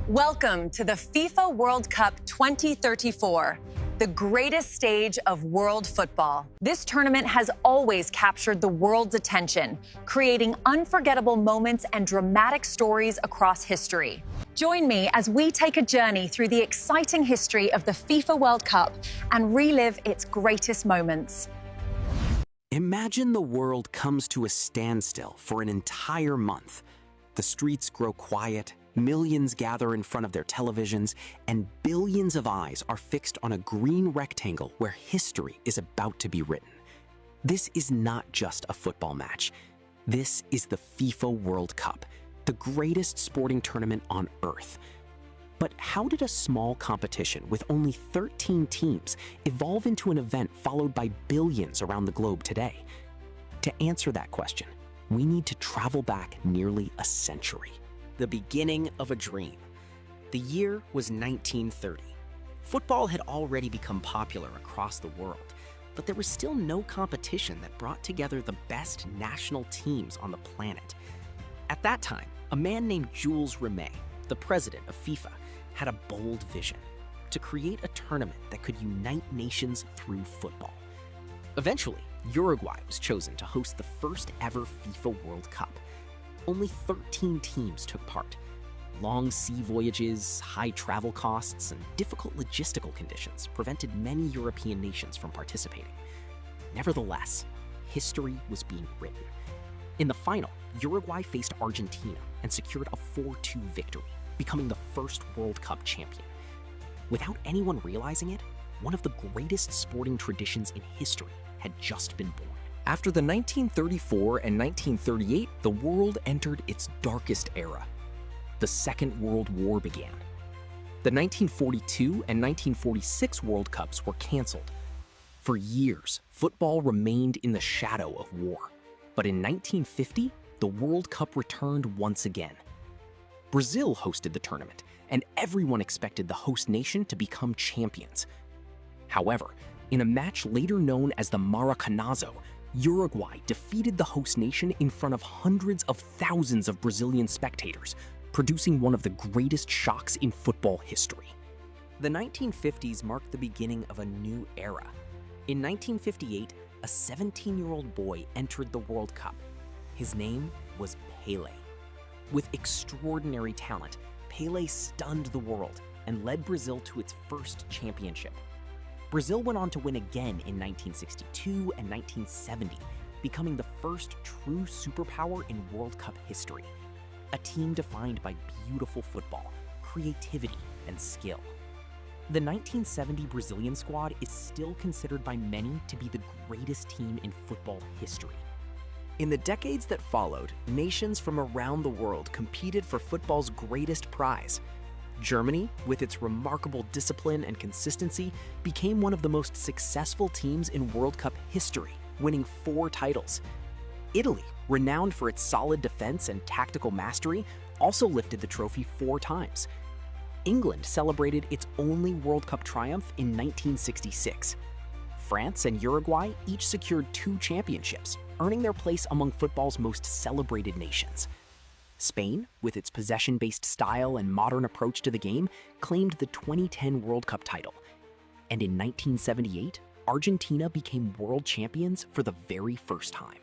Welcome to the FIFA World Cup 2034, the greatest stage of world football. This tournament has always captured the world's attention, creating unforgettable moments and dramatic stories across history. Join me as we take a journey through the exciting history of the FIFA World Cup and relive its greatest moments. Imagine the world comes to a standstill for an entire month. The streets grow quiet, millions gather in front of their televisions, and billions of eyes are fixed on a green rectangle where history is about to be written. This is not just a football match. This is the FIFA World Cup, the greatest sporting tournament on Earth. But how did a small competition with only 13 teams evolve into an event followed by billions around the globe today? To answer that question, we need to travel back nearly a century. The beginning of a dream. The year was 1930. Football had already become popular across the world, but there was still no competition that brought together the best national teams on the planet. At that time, a man named Jules Rimet, the president of FIFA, had a bold vision: to create a tournament that could unite nations through football. Eventually, Uruguay was chosen to host the first ever FIFA World Cup. Only 13 teams took part. Long sea voyages, high travel costs, and difficult logistical conditions prevented many European nations from participating. Nevertheless, history was being written. In the final, Uruguay faced Argentina and secured a 4-2 victory, becoming the first World Cup champion. Without anyone realizing it, one of the greatest sporting traditions in history had just been born. After the 1934 and 1938, the world entered its darkest era. The Second World War began. The 1942 and 1946 World Cups were canceled. For years, football remained in the shadow of war. But in 1950, the World Cup returned once again. Brazil hosted the tournament, and everyone expected the host nation to become champions. However, in a match later known as the Maracanazo, Uruguay defeated the host nation in front of hundreds of thousands of Brazilian spectators, producing one of the greatest shocks in football history. The 1950s marked the beginning of a new era. In 1958, a 17-year-old boy entered the World Cup. His name was Pelé. With extraordinary talent, Pelé stunned the world and led Brazil to its first championship. Brazil went on to win again in 1962 and 1970, becoming the first true superpower in World Cup history. A team defined by beautiful football, creativity, and skill. The 1970 Brazilian squad is still considered by many to be the greatest team in football history. In the decades that followed, nations from around the world competed for football's greatest prize. Germany, with its remarkable discipline and consistency, became one of the most successful teams in World Cup history, winning 4 titles. Italy, renowned for its solid defense and tactical mastery, also lifted the trophy 4 times. England celebrated its only World Cup triumph in 1966. France and Uruguay each secured 2 championships, earning their place among football's most celebrated nations. Spain, with its possession-based style and modern approach to the game, claimed the 2010 World Cup title. And in 1978, Argentina became world champions for the very first time.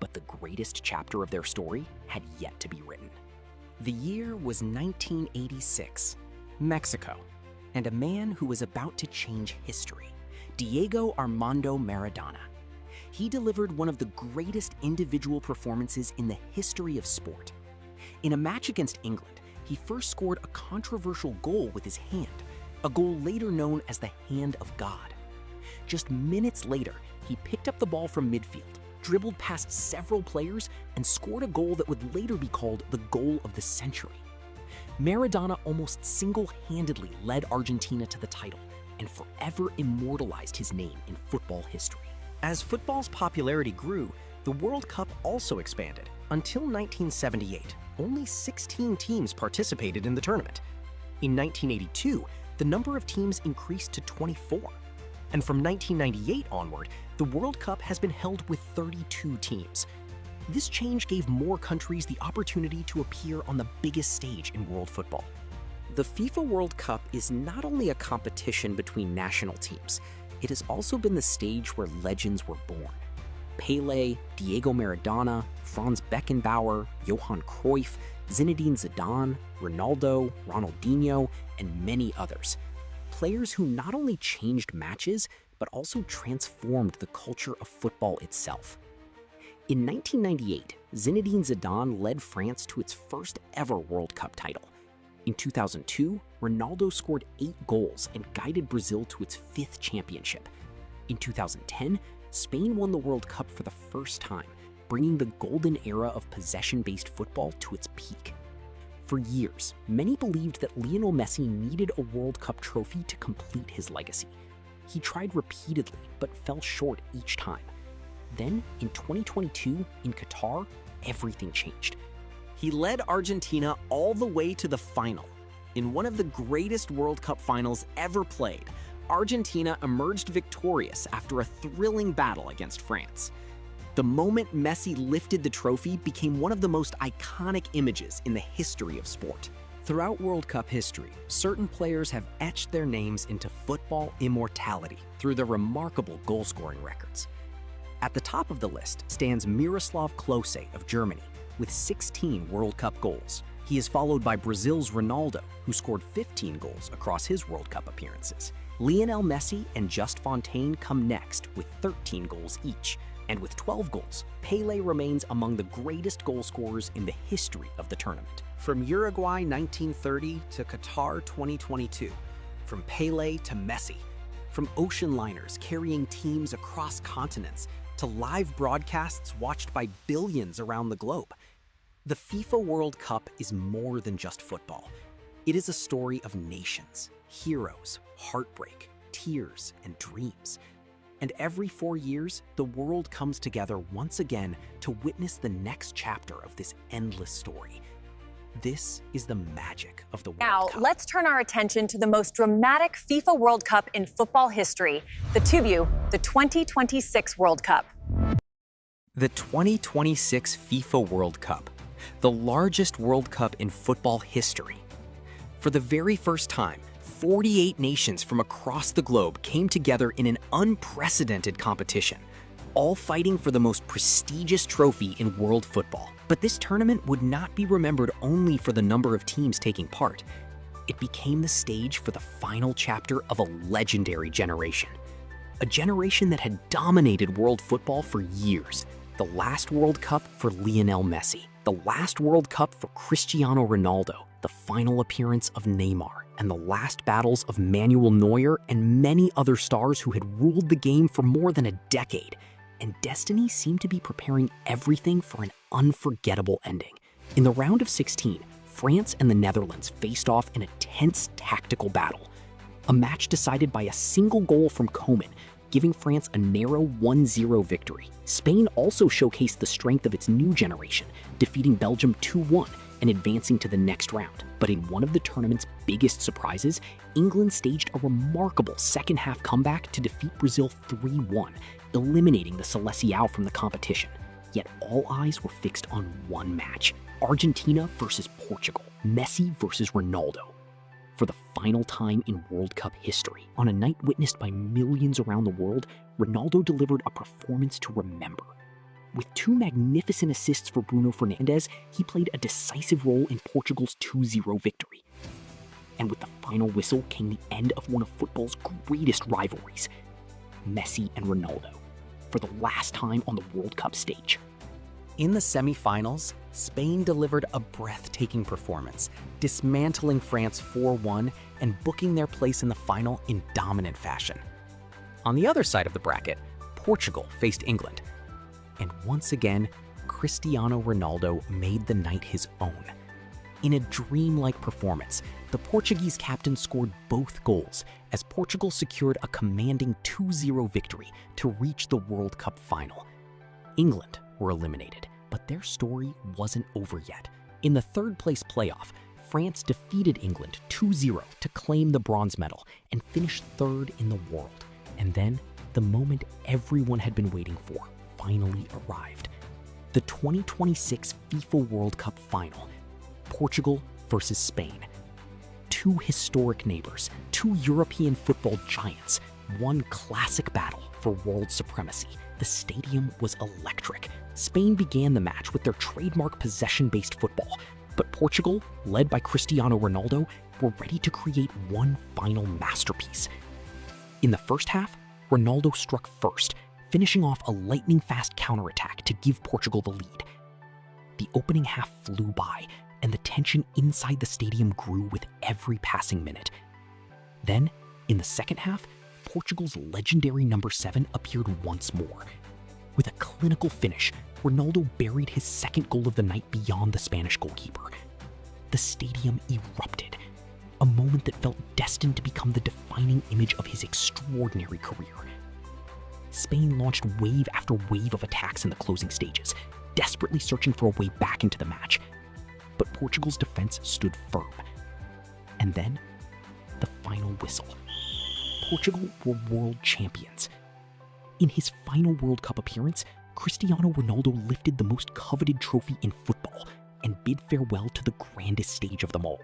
But the greatest chapter of their story had yet to be written. The year was 1986, Mexico, and a man who was about to change history, Diego Armando Maradona. He delivered one of the greatest individual performances in the history of sport. In a match against England, he first scored a controversial goal with his hand, a goal later known as the Hand of God. Just minutes later, he picked up the ball from midfield, dribbled past several players, and scored a goal that would later be called the goal of the century. Maradona almost single-handedly led Argentina to the title and forever immortalized his name in football history. As football's popularity grew, the World Cup also expanded. Until 1978, only 16 teams participated in the tournament. In 1982, the number of teams increased to 24. And from 1998 onward, the World Cup has been held with 32 teams. This change gave more countries the opportunity to appear on the biggest stage in world football. The FIFA World Cup is not only a competition between national teams, it has also been the stage where legends were born. Pelé, Diego Maradona, Franz Beckenbauer, Johan Cruyff, Zinedine Zidane, Ronaldo, Ronaldinho, and many others. Players who not only changed matches, but also transformed the culture of football itself. In 1998, Zinedine Zidane led France to its first ever World Cup title. In 2002, Ronaldo scored 8 goals and guided Brazil to its 5th championship. In 2010, Spain won the World Cup for the first time, bringing the golden era of possession-based football to its peak. For years, many believed that Lionel Messi needed a World Cup trophy to complete his legacy. He tried repeatedly, but fell short each time. Then, in 2022, in Qatar, everything changed. He led Argentina all the way to the final. In one of the greatest World Cup finals ever played, Argentina emerged victorious after a thrilling battle against France. The moment Messi lifted the trophy became one of the most iconic images in the history of sport. Throughout World Cup history, certain players have etched their names into football immortality through their remarkable goal-scoring records. At the top of the list stands Miroslav Klose of Germany, with 16 World Cup goals. He is followed by Brazil's Ronaldo, who scored 15 goals across his World Cup appearances. Lionel Messi and Just Fontaine come next with 13 goals each, and with 12 goals, Pelé remains among the greatest goal scorers in the history of the tournament. From Uruguay 1930 to Qatar 2022, from Pelé to Messi, from ocean liners carrying teams across continents to live broadcasts watched by billions around the globe, the FIFA World Cup is more than just football. It is a story of nations, heroes, heartbreak, tears, and dreams. And every 4 years, the world comes together once again to witness the next chapter of this endless story. This is the magic of the World Cup. Now, let's turn our attention to the most dramatic FIFA World Cup in football history, the TUBU, the 2026 World Cup. The 2026 FIFA World Cup, the largest World Cup in football history. For the very first time, 48 nations from across the globe came together in an unprecedented competition, all fighting for the most prestigious trophy in world football. But this tournament would not be remembered only for the number of teams taking part. It became the stage for the final chapter of a legendary generation. A generation that had dominated world football for years. The last World Cup for Lionel Messi, the last World Cup for Cristiano Ronaldo, the final appearance of Neymar, and the last battles of Manuel Neuer and many other stars who had ruled the game for more than a decade. And destiny seemed to be preparing everything for an unforgettable ending. In the round of 16, France and the Netherlands faced off in a tense tactical battle. A match decided by a single goal from Coman, giving France a narrow 1-0 victory. Spain also showcased the strength of its new generation, defeating Belgium 2-1 and advancing to the next round. But in one of the tournament's biggest surprises, England staged a remarkable second-half comeback to defeat Brazil 3-1, eliminating the Seleção from the competition. Yet all eyes were fixed on one match: Argentina versus Portugal, Messi versus Ronaldo. For the final time in World Cup history, on a night witnessed by millions around the world, Ronaldo delivered a performance to remember. With 2 magnificent assists for Bruno Fernandes, he played a decisive role in Portugal's 2-0 victory. And with the final whistle came the end of one of football's greatest rivalries: Messi and Ronaldo, for the last time on the World Cup stage. In the semi-finals, Spain delivered a breathtaking performance, dismantling France 4-1 and booking their place in the final in dominant fashion. On the other side of the bracket, Portugal faced England. And once again, Cristiano Ronaldo made the night his own. In a dreamlike performance, the Portuguese captain scored both goals as Portugal secured a commanding 2-0 victory to reach the World Cup final. England were eliminated, but their story wasn't over yet. In the third-place playoff, France defeated England 2-0 to claim the bronze medal and finish third in the world. And then, the moment everyone had been waiting for finally arrived. The 2026 FIFA World Cup final, Portugal versus Spain. two historic neighbors, two European football giants, one classic battle for world supremacy. The stadium was electric. Spain began the match with their trademark possession-based football, but Portugal, led by Cristiano Ronaldo, were ready to create one final masterpiece. In the first half, Ronaldo struck first, finishing off a lightning-fast counterattack to give Portugal the lead. The opening half flew by, and the tension inside the stadium grew with every passing minute. Then, in the second half, Portugal's legendary number 7 appeared once more. With a clinical finish, Ronaldo buried his second goal of the night beyond the Spanish goalkeeper. The stadium erupted, a moment that felt destined to become the defining image of his extraordinary career. Spain launched wave after wave of attacks in the closing stages, desperately searching for a way back into the match. But Portugal's defense stood firm. And then, the final whistle. Portugal were world champions. In his final World Cup appearance, Cristiano Ronaldo lifted the most coveted trophy in football and bid farewell to the grandest stage of them all.